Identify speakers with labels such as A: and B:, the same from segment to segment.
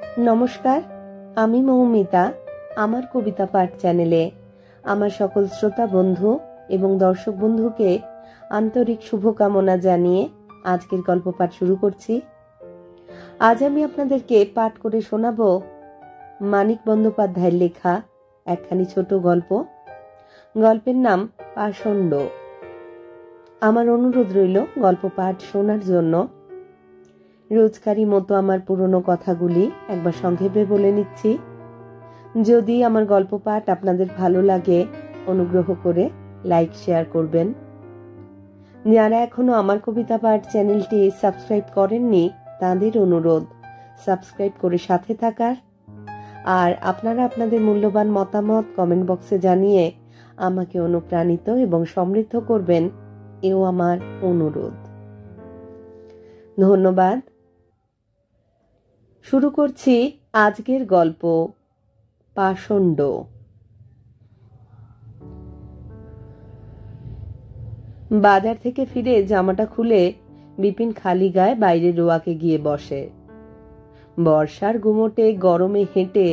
A: নমস্কার, আমি মৌমিতা। আমার কবিতা পাঠ চ্যানেলে আমার সকল শ্রোতা বন্ধু এবং দর্শক বন্ধুকে আন্তরিক শুভকামনা জানিয়ে আজকের গল্প পাঠ শুরু করছি। আজ আমি আপনাদেরকে পাঠ করে শোনাব মানিক বন্দ্যোপাধ্যায়ের লেখা একখানি ছোট গল্প। গল্পের নাম পাষণ্ড। আমার অনুরোধ রইল গল্প পাঠ শোনার জন্য। রোজকারই মতো আমার পুরনো কথাগুলি একবার সংক্ষেপে বলে নিচ্ছি। যদি আমার গল্প পাঠ আপনাদের ভালো লাগে, অনুগ্রহ করে লাইক শেয়ার করবেন। যারা এখনো আমার কবিতা পাঠ চ্যানেলটি সাবস্ক্রাইব করেননি, তাদের অনুরোধ সাবস্ক্রাইব করে সাথে থাকার। আর আপনারা আপনাদের মূল্যবান মতামত কমেন্ট বক্সে জানিয়ে আমাকে অনুপ্রাণিত এবং সমৃদ্ধ করবেন, এও আমার অনুরোধ। ধন্যবাদ। শুরু করছি আজকের গল্প পাষণ্ড। বাজার থেকে ফিরে জামাটা খুলে বিপিন খালি গায়ে বাইরে রোয়াকে গিয়ে বসে। বর্ষার গুমোটে গরমে হেঁটে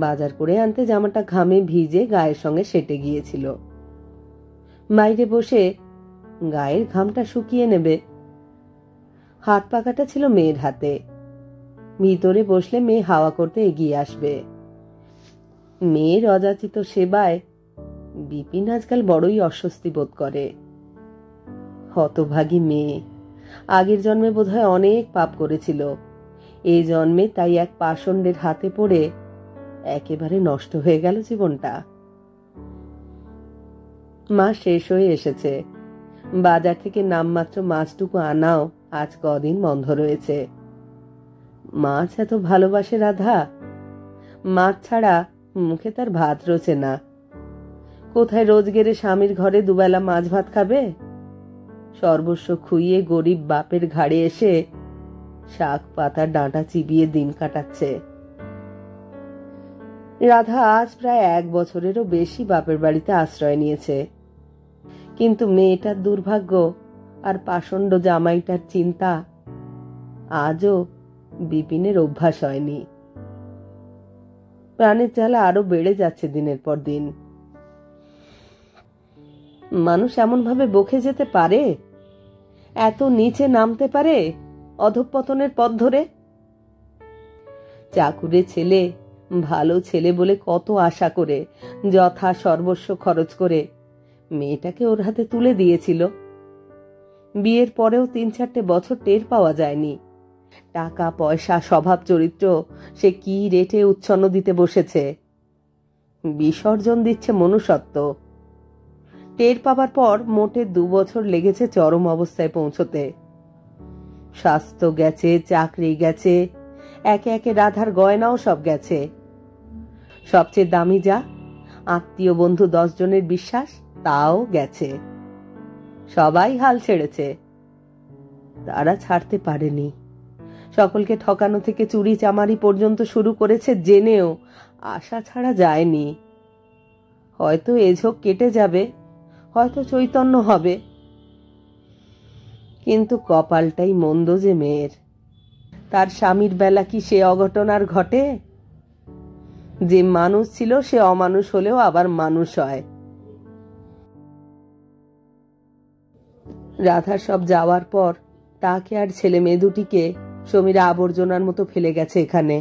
A: বাজার করে আনতে জামাটা ঘামে ভিজে গায়ের সঙ্গে সেটে গিয়েছিল। বাইরে বসে গায়ের ঘামটা শুকিয়ে নেবে। হাত পাকাটা ছিল মেয়ের হাতে। ভিতরে বসলে মেয়ে হাওয়া করতে এগিয়ে আসবে। মেয়ের অযাচিত সেবায় বিপিন আজকাল বড়ই অস্বস্তি বোধ করে। হতভাগী মেয়ে, আগের জন্মে বোধহয় অনেক পাপ করেছিল। এই জন্মে তাই এক পাষণ্ডের হাতে পড়ে একেবারে নষ্ট হয়ে গেল জীবনটা। মাস শেষ হয়ে এসেছে। বাজার থেকে নামমাত্র মাছটুকু আনাও আজ কদিন বন্ধ রয়েছে। মাছ এত ভালোবাসে রাধা, মাছ ছাড়া মুখে তার ভাত রোচে না। কোথায় রোজ গেরে স্বামীর ঘরে দুবেলা মাছ ভাত খাবে? সর্বস্ব খুইয়ে গরিব বাপের ঘাড়ে এসে শাক পাতার ডাঁটা চিবিয়ে দিন কাটাচ্ছে। রাধা আজ প্রায় 1 বছরেরও বেশি বাপের বাড়িতে আশ্রয় নিয়েছে। কিন্তু মেয়েটার দুর্ভাগ্য আর পাষণ্ড জামাইটার চিন্তা আজও বিপিনের অভ্যাস হয়নি। প্রাণের জ্বালা আরো বেড়ে যাচ্ছে দিনের পর দিন। মানুষ এমন ভাবে বকে যেতে পারে, এত নিচে নামতে পারে অধঃপতনের পথ ধরে। চাকুরে ছেলে, ভালো ছেলে বলে কত আশা করে যথা সর্বস্ব খরচ করে মেয়েটাকে ওর হাতে তুলে দিয়েছিল। বিয়ের পরেও 3-4 বছর টের পাওয়া যায়নি টাকা পয়সা স্বভাব চরিত্র সে কি রেটে উচ্ছন্ন দিতে বসেছে। বিসর্জন দিচ্ছে মনুষ্যত্ব। টের পাবার পর মোটে 2 বছর লেগেছে চরম অবস্থায় পৌঁছতে। স্বাস্থ্য গেছে, চাকরি গেছে, একে একে রাধার গয়নাও সব গেছে। সবচেয়ে দামি যা আত্মীয় বন্ধু 10 জনের বিশ্বাস, তাও গেছে। সবাই হাল ছেড়েছে, তারা ছাড়তে পারেনি। সকলকে ঠকানো থেকে চুরি চামারি পর্যন্ত শুরু করেছে, জেনেও আশা ছাড়া যায়নি। হয়তো এ ঝোঁক কেটে যাবে, হয়তো চৈতন্য হবে। কিন্তু কপালটাই মন্দ যে মেয়ের। তার স্বামীর বেলা কি সে অঘটন আর ঘটে? যে মানুষ ছিল সে অমানুষ হলেও আবার মানুষ হয়। রাধার সব যাওয়ার পর তাকে আর ছেলে মেয়ে দুটিকে সমীরা আবর্জনার মতো ফেলে গেছে এখানে।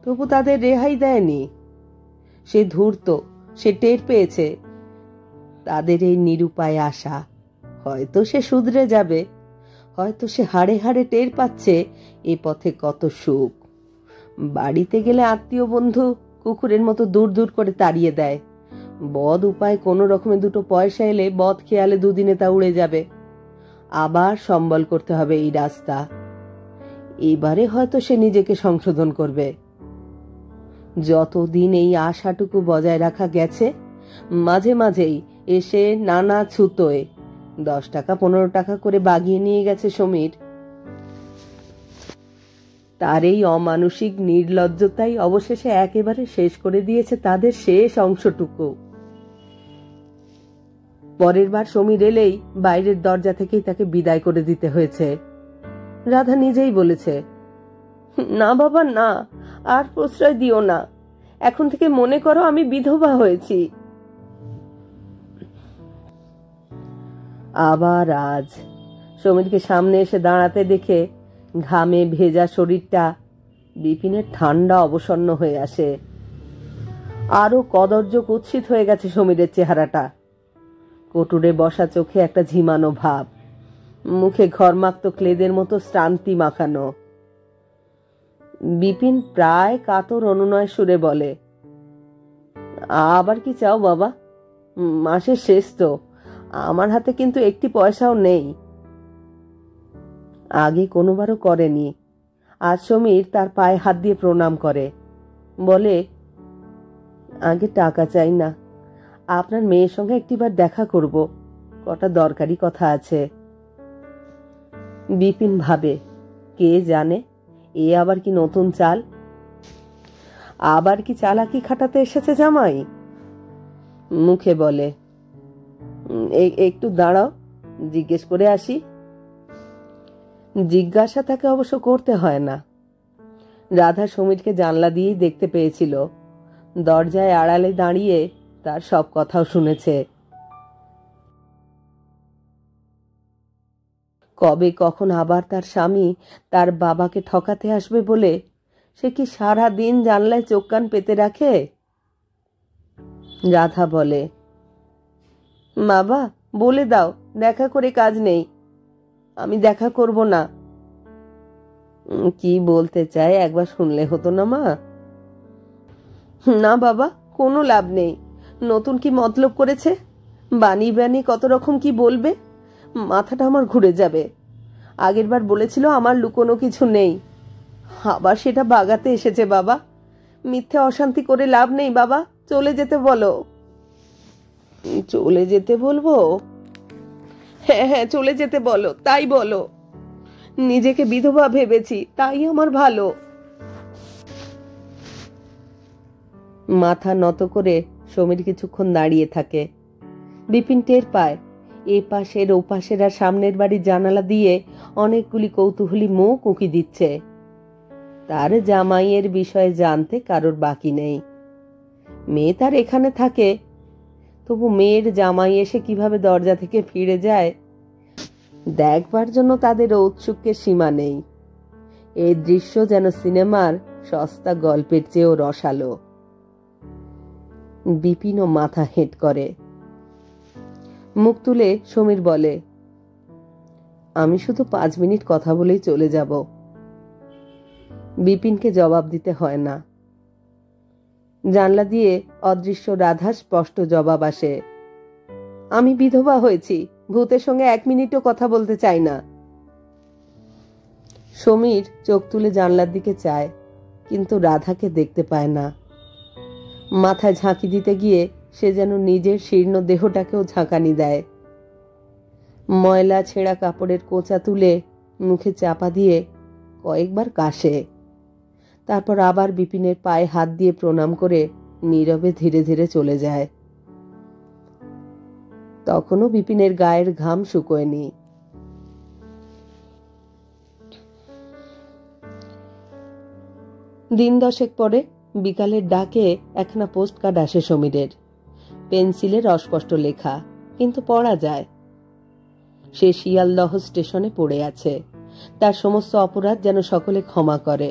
A: তবু তাদের রেহাই দেয়নি। সে ধূর্ত, সে টের পেয়েছে তাদের এই নিরুপায় আশা। হয়তো সে শুধরে যাবে, হয়তো সে হাড়ে হাড়ে টের পাচ্ছে এ পথে কত সুখ। বাড়িতে গেলে আত্মীয় বন্ধু কুকুরের মতো দূর দূর করে তাড়িয়ে দেয়। বদ উপায় কোনো রকমে 2 পয়সা এলে বদ খেয়ালে 2 দিনে তা উড়ে যাবে। আবার সম্বল করতে হবে এই রাস্তা। এবারে হয়তো সে নিজেকে সংশোধন করবে। যতদিন এই আশাটুকু বজায় রাখা গেছে, মাঝে মাঝেই এসে নানা ছুতোয় 10 টাকা 15 টাকা করে বাগিয়ে নিয়ে গেছে সমীর। তার এই অমানসিক নির্লজ্জতাই অবশেষে একেবারে শেষ করে দিয়েছে তাদের শেষ অংশটুকু। পরের বার সমীর এলেই বাইরের দরজা থেকেই তাকে বিদায় করে দিতে হয়েছে। রাধা নিজেই বলেছে, না বাবা না, আর প্রশ্রয় দিও না। এখন থেকে মনে করো আমি বিধবা হয়েছি। আবার আজ সমীরকে সামনে এসে দাঁড়াতে দেখে ঘামে ভেজা শরীরটা বিপিনের ঠান্ডা অবসন্ন হয়ে আসে। আরো কদর্য কুৎসিত হয়ে গেছে সমীরের চেহারাটা। কটুরে বসা চোখে একটা ঝিমানো ভাব, মুখে ঘরমাক্ত ক্লেদের মতো শ্রান্তি মাখানো। বিপিন প্রায় কাতর অনুনয় সুরে বলে, আবার কি চাও বাবা? মাসের শেষ তো, আমার হাতে কিন্তু একটি পয়সাও নেই। আগে কোনোবারও করেনি। আজ সমীর তার পায়ে হাত দিয়ে প্রণাম করে, বলে, আগে টাকা চাই না, আপনার মেয়ের সঙ্গে একটিবার দেখা করব, কটা দরকারি কথা আছে। বিপিন ভাবে, কে জানে এ আবার কি নতুন চাল, আবার কি চালাকি খাটাতে এসেছে জামাই। মুখে বলে, একটু দাঁড়াও, জিজ্ঞেস করে আসি। জিজ্ঞাসা তাকে অবশ্য করতে হয় না। রাধা সমীরকে জানলা দিয়েই দেখতে পেয়েছিল, দরজায় আড়ালে দাঁড়িয়ে তার সব কথাও শুনেছে। কবে কখন আবার তার স্বামী তার বাবাকে ঠকাতে আসবে বলে সে কি সারা দিন জানলায় চোখ কান পেতে রাখে। রাধা বলে, বাবা বলে দাও, দেখা করে কাজ নেই, আমি দেখা করব না। কি বলতে চায় একবার শুনলে হতো না মা? না বাবা, কোনো লাভ নেই। নতুন কি মতলব করেছে, বানি বানি কত রকম কি বলবে, মাথাটা আমার ঘুরে যাবে। আগের বার বলেছিল আমার লুকোনো কিছু নেই, আবার সেটা বাগাতে এসেছে। বাবা, মিথ্যে অশান্তি করে লাভ নেই বাবা, চলে যেতে বলো। চলে যেতে বলবো? হ্যাঁ হ্যাঁ, চলে যেতে বলো, তাই বলো। নিজেকে বিধবা ভেবেছি, তাই আমার ভালো। মাথা নত করে সমীর কিছুক্ষণ দাঁড়িয়ে থাকে। বিপিন টের পায় এ পাশের ও পাশের আর সামনের বাড়ির জানালা দিয়ে অনেকগুলি কৌতূহলী মুখ উঁকি দিচ্ছে। তার জামাইয়ের বিষয়ে জানতে কারোর বাকি নেই। মেয়ে তার এখানে থাকে, তবু মেয়ের জামাই এসে কিভাবে দরজা থেকে ফিরে যায় দেখবার জন্য তাদের ঔৎসুক্যের সীমা নেই। এই দৃশ্য যেন সিনেমার সস্তা গল্পের চেয়েও রসালো। বিপিনও মাথা হেঁট করে। মুখ তুলে সমীর বলে, আমি শুধু 5 মিনিট কথা বলেই চলে যাব। বিপিনকে জবাব দিতে হয় না। জানলা দিয়ে অদৃশ্য রাধার স্পষ্ট জবাব আসে, আমি বিধবা হয়েছি, ভূতের সঙ্গে 1 মিনিটও কথা বলতে চাই না। সমীর চোখ তুলে জানলার দিকে চায়, কিন্তু রাধাকে দেখতে পায় না। মাথায় ঝাঁকি দিতে গিয়ে সে যেন নিজের শীর্ণ দেহটাকেও ঝাঁকানি দেয়। ময়লা ছেঁড়া কাপড়ের কোঁচা তুলে মুখে চাপা দিয়ে কয়েকবার কাশে, তারপর আবার বিপিনের পায়ে হাত দিয়ে প্রণাম করে নীরবে ধীরে ধীরে চলে যায়। তখনও বিপিনের গায়ের ঘাম শুকোয়নি। দিন 10 পরে বিকালের ডাকে একখানা পোস্ট কার্ড আসে সমীরের। পেন্সিলের অস্পষ্ট লেখা, কিন্তু পড়া যায়। সে শিয়ালদহ স্টেশনে পড়ে আছে। তার সমস্ত অপরাধ যেন সকলে ক্ষমা করে।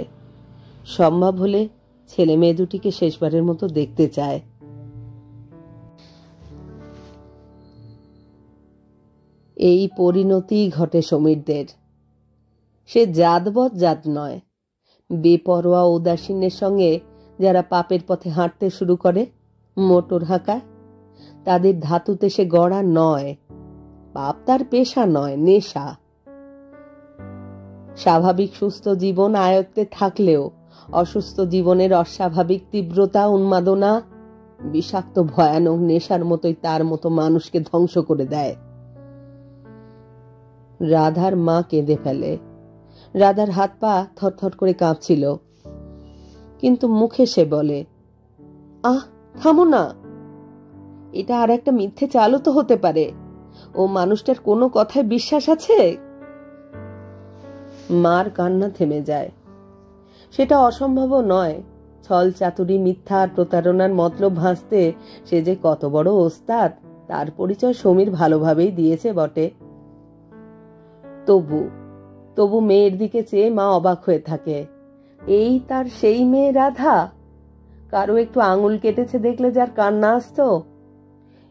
A: সম্ভব হলে ছেলে মেয়ে দুটিকে শেষবারের মতো দেখতে চায়। এই পরিণতি ঘটে সমীরদের। সে জাতবৎ জাত নয়। বেপরোয়া উদাসীনের সঙ্গে যারা পাপের পথে হাঁটতে শুরু করে, মোটর হাঁকায়, তাদের ধাতুতে সে গড়া নয়। পাপ তার পেশা নয়, নেশা। স্বাভাবিক সুস্থ জীবন আয়ত্তে থাকলেও অসুস্থ জীবনের অস্বাভাবিক তীব্রতা, উন্মাদনা বিষাক্ত ভয়ানক নেশার মতোই তার মতো মানুষকে ধ্বংস করে দেয়। রাধার মা কেঁদে ফেলে। রাধার হাত পা থরথর করে কাঁপছিল, কিন্তু মুখে সে বলে, আহ থামো না, এটা আর একটা মিথ্যে চালও তো হতে পারে। ও মানুষটার কোনো কথায় বিশ্বাস আছে? মার কান্না থেমে যায়। সেটা অসম্ভবও নয়। ছল চাতুরি, মিথ্যা আর প্রতারণার মতলব ভাঁজতে সে যে কত বড় ওস্তাদ তার পরিচয় সমীর ভালোভাবেই দিয়েছে বটে। তবু মেয়ের দিকে চেয়ে মা অবাক হয়ে থাকে। এই তার সেই মেয়ে রাধা? কারো একটু আঙুল কেটেছে দেখলে যার কান্না আসতো,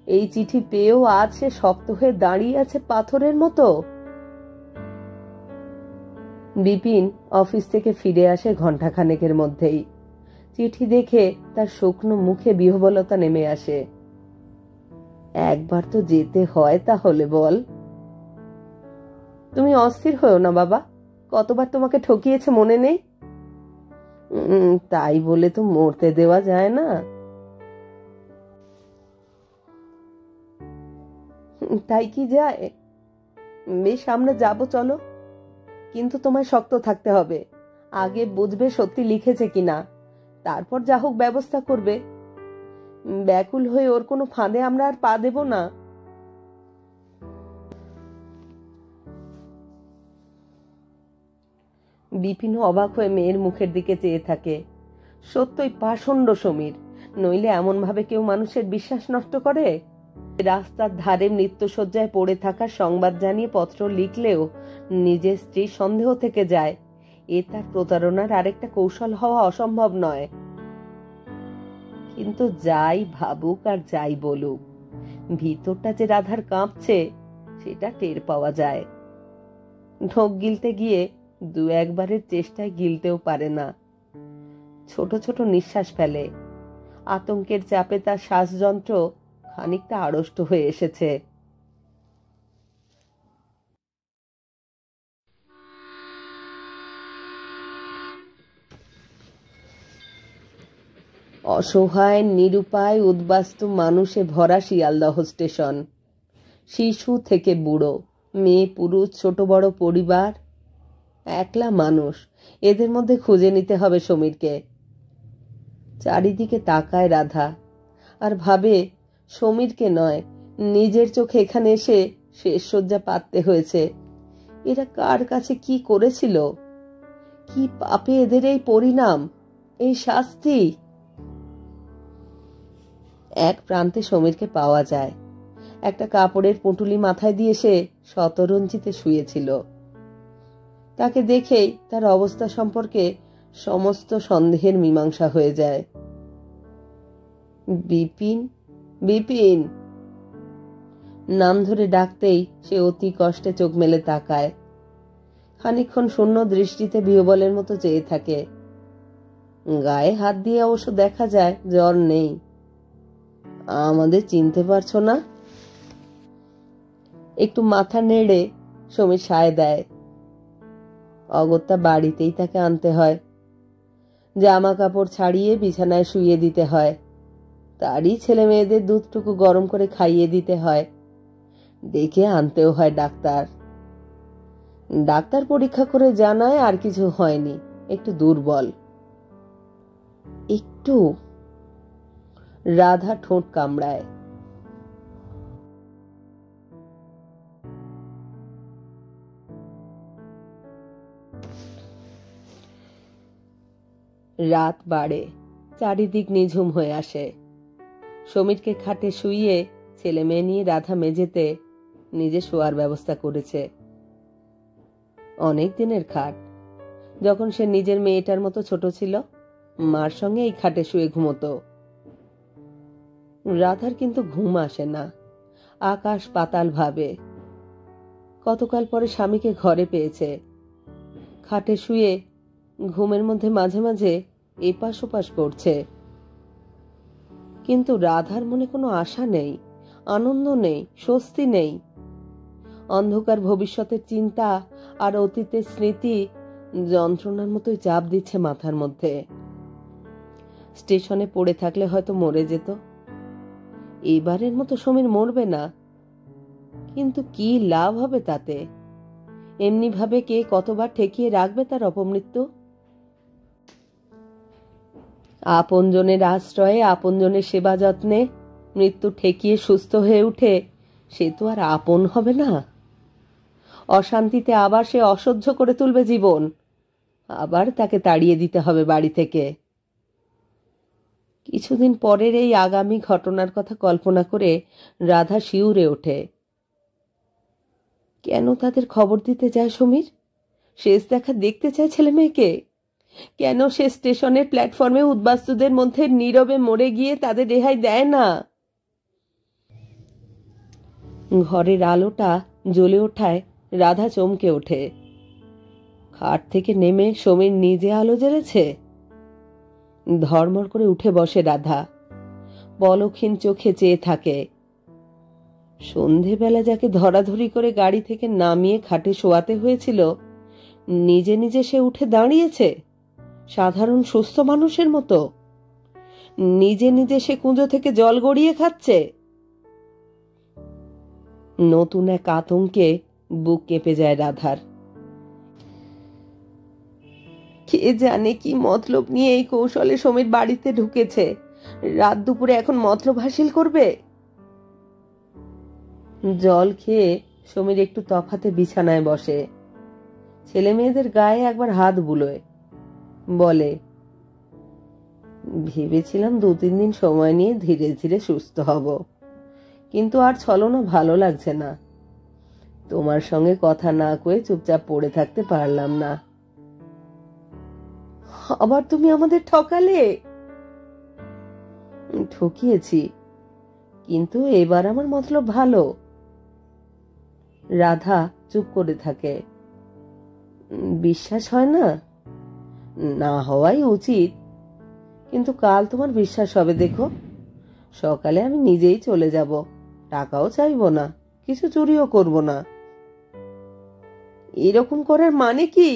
A: এই চিঠি পেয়েও আজ সে শক্ত হয়ে দাঁড়িয়ে আছে পাথরের মতো। বিপিন অফিস থেকে ফিরে আসে ঘণ্টাখানেকের মধ্যেই। চিঠি দেখে তার শুকনো মুখে বিহ্বলতা নেমে আসে। একবার তো যেতে হয় তাহলে বল। তুমি অস্থির হও না বাবা, কতবার তোমাকে ঠকিয়েছে মনে নেই? তাই বলে তো মরতে দেওয়া যায় না। তাই কি যায়? বেশ, আমরা যাবো, চলো। কিন্তু তোমায় শক্ত থাকতে হবে। আগে বুঝবে সত্যি লিখেছে কিনা, তারপর যা হোক ব্যবস্থা করবে। ব্যাকুল হয়ে ওর কোনো ফাঁদে আমরা আর পা দেব না। বিপিন অবাক হয়ে মেয়ের মুখের দিকে চেয়ে থাকে। সত্যই পাষণ্ড সমীর, নইলে এমন ভাবে কেউ মানুষের বিশ্বাস নষ্ট করে? রাস্তার ধারে মৃত্যুশয্যায় পড়ে থাকার সংবাদ জানিয়ে পত্র লিখলেও নিজের স্ত্রীর সন্দেহ থেকে যায়, এ তার প্রতারণার আরেকটা কৌশল হওয়া অসম্ভব নয়। কিন্তু যাই ভাবুক আর যাই বলুক, ভিতরটা যে রাধার কাঁপছে সেটা টের পাওয়া যায়। ঢোক গিলতে গিয়ে দু একবারের চেষ্টায় গিলতেও পারে না। ছোট ছোট নিঃশ্বাস ফেলে। আতঙ্কের চাপে তার শ্বাসযন্ত্র খানিকটা আড়ষ্ট হয়ে এসেছে। অসহায়, নিরুপায়, উদ্বাস্তু মানুষে ভরা শিয়ালদহ স্টেশন। শিশু থেকে বুড়ো, মেয়ে পুরুষ, ছোট বড় পরিবার, একলা মানুষ। এদের মধ্যে খুঁজে নিতে হবে সমীরকে। চারিদিকে তাকায় রাধা আর ভাবে, সমীরকে নয়, নিজের চোখে এখানে এসে শেষ শয্যা পাততে হয়েছে। এরা কার কাছে কি করেছিল? কি পাপে এদের এই পরিণাম, এই শাস্তি? এক প্রান্তে সমীরকে পাওয়া যায়। একটা কাপড়ের পুঁটুলি মাথায় দিয়ে সে শতরঞ্জিতে শুয়েছিল। তাকে দেখেই তার অবস্থা সম্পর্কে সমস্ত সন্দেহের মীমাংসা হয়ে যায়। বিপিন, বিপিন নাম ধরে ডাকতেই সে অতি কষ্টে চোখ মেলে তাকায়। খানিকক্ষণ শূন্য দৃষ্টিতে বিহবলের মতো চেয়ে থাকে। গায়ে হাত দিয়ে অবশ্য দেখা যায় জ্বর নেই। আমাদের চিনতে পারছো না? একটু মাথা নেড়ে সমীর সায় দেয়। অগত্যা বাড়িতেই তাকে আনতে হয়। জামা কাপড় ছাড়িয়ে বিছানায় শুইয়ে দিতে হয়। তারই ছেলে মেয়েদের দুধটুকু গরম করে খাইয়ে দিতে হয়। ডেকে আনতেও হয় ডাক্তার। ডাক্তার পরীক্ষা করে জানায় আর কিছু হয়নি, একটু দুর্বল। একটু? রাধা ঠোঁট কামড়ায়। রাত বাড়ে, চারিদিক নিঝুম হয়ে আসে। সমীরকে খাটে শুইয়ে ছেলে মেয়ে নিয়ে রাধা মেঝেতে নিজে শোয়ার ব্যবস্থা করেছে। অনেক দিনের খাট। যখন সে নিজের মেয়েটার মতো ছোট ছিল, মার সঙ্গে এই খাটে শুয়ে ঘুমতো। রাধার কিন্তু ঘুম আসে না, আকাশ পাতাল ভাবে। কতকাল পরে স্বামীকে ঘরে পেয়েছে। খাটে শুয়ে ঘুমের মধ্যে মাঝে মাঝে এপাশ ওপাশ করছে। কিন্তু রাধার মনে কোনো আশা নেই, আনন্দ নেই, স্বস্তি নেই। অন্ধকার ভবিষ্যতের চিন্তা আর অতীতের স্মৃতি যন্ত্রণার মতোই চাপ দিচ্ছে মাথার মধ্যে। স্টেশনে পড়ে থাকলে হয়তো মরে যেত। এবারের মতো সমীর মরবে না, কিন্তু কি লাভ হবে তাতে? এমনি ভাবে কে কতবার ঠেকিয়ে রাখবে তার অপমৃত্যু? আপনজনের আশ্রয়ে, আপনজনের সেবা যত্নে মৃত্যু ঠেকিয়ে সুস্থ হয়ে উঠে সে তো আর আপন হবে না। অশান্তিতে আবার সে অসহ্য করে তুলবে জীবন। আবার তাকে তাড়িয়ে দিতে হবে বাড়ি থেকে। কিছুদিন পরের এই আগামী ঘটনার কথা কল্পনা করে রাধা শিউরে ওঠে। কেন তাদের খবর দিতে যায় সমীর? শেষ দেখা দেখতে চায় ছেলে মেয়েকে। কেন সে স্টেশনের প্ল্যাটফর্মে উদ্বাস্তুদের মধ্যে নীরবে মরে গিয়ে তাদের রেহাই দেয় না? ঘরের আলোটা জ্বলে ওঠায় রাধা চমকে ওঠে। খাট থেকে নেমে সমীর নিজে আলো জ্বেলেছে। ধর্মর করে উঠে বসে রাধা, পলকহীন চোখে চেয়ে থাকে। সন্ধেবেলা যাকে ধরাধরি করে গাড়ি থেকে নামিয়ে খাটে শোয়াতে হয়েছিল, নিজে নিজে সে উঠে দাঁড়িয়েছে সাধারণ সুস্থ মানুষের মতো। নিজে নিজে সে কুঁজো থেকে জল গড়িয়ে খাচ্ছে। নতুন এক আতঙ্কে বুক কেঁপে যায় রাধার। কে জানে কি মতলব নিয়ে এই কৌশলে সমীর বাড়িতে ঢুকেছে। রাত দুপুরে এখন মতলব হাসিল করবে। জল খেয়ে সমীর একটু তফাতে বিছানায় বসে। ছেলে মেয়েদের গায়ে একবার হাত বুলোয়, বলে, ভেবেছিলাম 2-3 দিন সময় নিয়ে ধীরে ধীরে সুস্থ হব, কিন্তু আর ছলনা ভালো লাগছে না। তোমার সঙ্গে কথা না কয়ে চুপচাপ পড়ে থাকতে পারলাম না। আবার তুমি আমাদের ঠকালে। ঠকিয়েছি, কিন্তু এবার আমার মতলব ভালো। রাধা চুপ করে থাকে। বিশ্বাস হয় না? না হওয়াই উচিত, কিন্তু কাল তোমার বিশ্বাস হবে। দেখো, সকালে আমি নিজেই চলে যাব। টাকাও চাইব না, কিছু চুরিও করব না। এরকম করার মানে কি?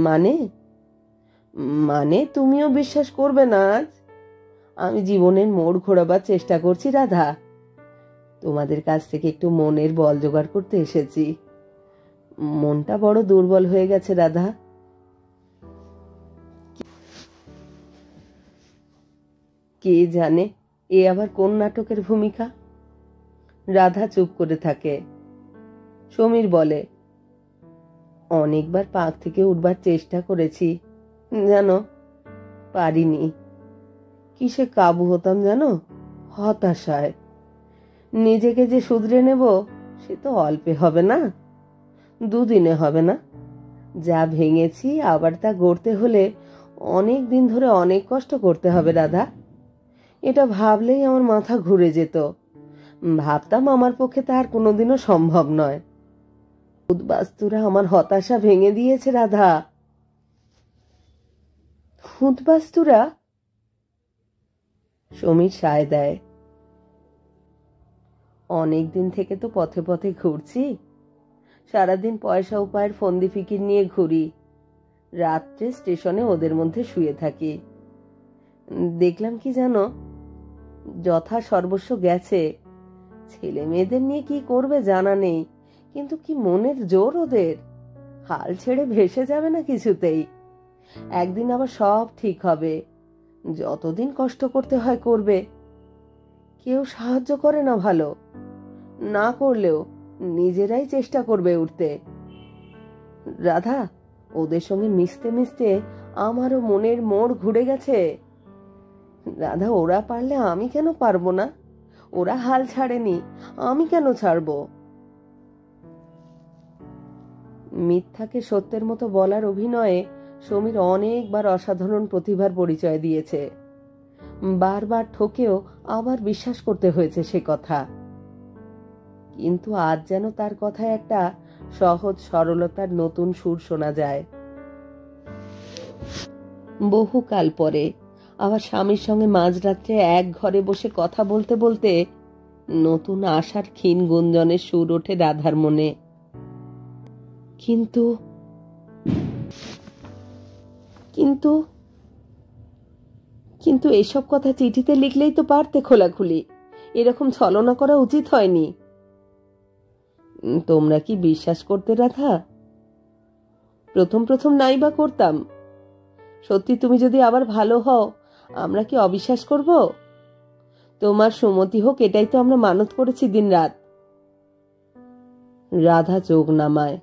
A: মানে মানে তুমিও বিশ্বাস করবে না আজ আমি জীবনের মোড় ঘোরাবার চেষ্টা করছি রাধা। তোমাদের কাছ থেকে একটু মনের বল জোগাড় করতে এসেছি। মনটা বড় দুর্বল হয়ে গেছে রাধা। কে জানে এ আবার কোন নাটকের ভূমিকা? রাধা চুপ করে থাকে। সমীর বলে, অনেকবার পাঁক থেকে উঠবার চেষ্টা করেছি, জানো, পারিনি। কিসে কাবু হতাম জানো? হতাশায়। নিজেকে যে শুধরে নেব সে তো অল্পে হবে না, 2 দিনে হবে না। যা ভেঙেছি আবার তা গড়তে হলে অনেক দিন ধরে অনেক কষ্ট করতে হবে রাধা। এটা ভাবলেই আমার মাথা ঘুরে যেত। ভাবতাম আমার পক্ষে তা আর কোনোদিনও সম্ভব নয়। উদ্বাস্তুরা আমার হতাশা ভেঙে দিয়েছে রাধা। উদ্বাস্তুরা? সমীর সায় দেয়। অনেকদিন থেকে তো পথে পথে ঘুরছি। সারাদিন পয়সা উপায়ের ফন্দি ফিকির নিয়ে ঘুরি। রাত্রে স্টেশনে ওদের মধ্যে শুয়ে থাকি। দেখলাম কি জানো, যথা সর্বস্ব গেছে। ছেলে মেয়েদের নিয়ে কি করবে জানা নেই, কিন্তু কি মনের জোর ওদের। হাল ছেড়ে ভেসে যাবে না কিছুতেই। একদিন আবার সব ঠিক হবে। যতদিন কষ্ট করতে হয় করবে। কেউ সাহায্য করে না, ভালো না করলেও নিজেরাই চেষ্টা করবে উঠতে। রাধা, ওদের সঙ্গে মিশতে মিশতে আমারও মনের মোড় ঘুরে গেছে। রাধা, ওরা পারলে আমি কেন পারবো না? ওরা হাল ছাড়েনি, আমি কেন ছাড়বো? মিথ্যাকে সত্যের মতো বলার অভিনয়ে সমীর অনেকবার অসাধারণ প্রতিভার পরিচয় দিয়েছে। বারবার ঠকেও আবার বিশ্বাস করতে হয়েছে সে কথা। কিন্তু আজ যেন তার কথায় একটা সহজ সরলতার নতুন সুর শোনা যায়। বহুকাল পরে আবার স্বামীর সঙ্গে মাঝরাত্রে এক ঘরে বসে কথা বলতে বলতে নতুন আশার ক্ষীণ গুঞ্জনের সুর ওঠে রাধার মনে। কিন্তু কিন্তু কিন্তু এসব কথা চিঠিতে লিখলেই তো পারতে খোলাখুলি। এরকম ছলনা করা উচিত হয়নি। তোমরা কি বিশ্বাস করতে রাধা? প্রথম প্রথম নাই বা করতাম। সত্যি তুমি যদি আবার ভালো হও, আমরা কি অবিশ্বাস করব? তোমার সুমতি হোক, এটাই তো আমরা মানত করেছি দিনরাত। রাধা চোখ নামায়।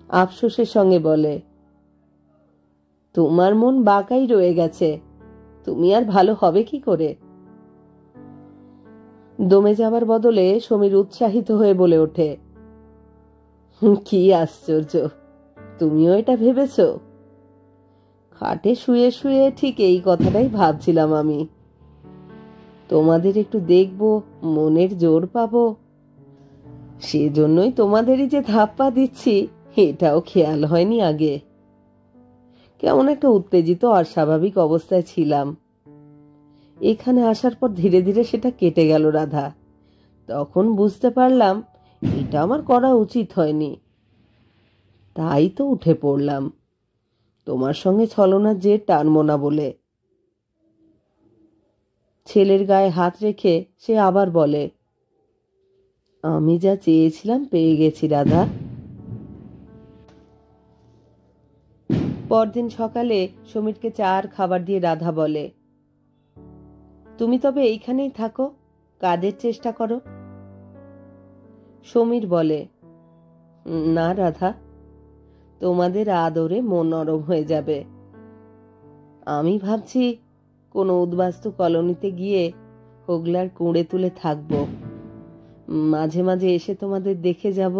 A: আফসোসের সঙ্গে বলে, তোমার মন বাঁকাই রয়ে গেছে, তুমি আর ভালো হবে কি করে? দমে যাবার বদলে সমীর উৎসাহিত হয়ে বলে ওঠে, কি আশ্চর্য, তুমিও এটা ভেবেছ? খাটে শুয়ে শুয়ে ঠিক এই কথাটাই ভাবছিলাম আমি। তোমাদের একটু দেখব, মনের জোর পাবো, সেজন্যই তোমাদেরই যে ধাপ্পা দিচ্ছি এটাও খেয়াল হয়নি আগে। কেমন একটা উত্তেজিত আর স্বাভাবিক অবস্থায় ছিলাম। এখানে আসার পর ধীরে ধীরে সেটা কেটে গেল রাধা। তখন বুঝতে পারলাম এটা আমার করা উচিত হয়নি। তাই তো উঠে পড়লাম, তোমার সঙ্গে ছলনার জের টানবো না বলে। ছেলের গায়ে হাত রেখে সে আবার বলে, আমি যা চেয়েছিলাম পেয়ে গেছি রাধা। পরদিন সকালে সমীরকে চা আর খাবার দিয়ে রাধা বলে, তুমি তবে এইখানেই থাকো, কাজের চেষ্টা করো। সমীর বলে, না রাধা, তোমাদের আদরে মন নরম হয়ে যাবে। আমি ভাবছি কোনো উদ্বাস্তু কলোনিতে গিয়ে হোগলার কুঁড়ে তুলে থাকবো, মাঝে মাঝে এসে তোমাদের দেখে যাব।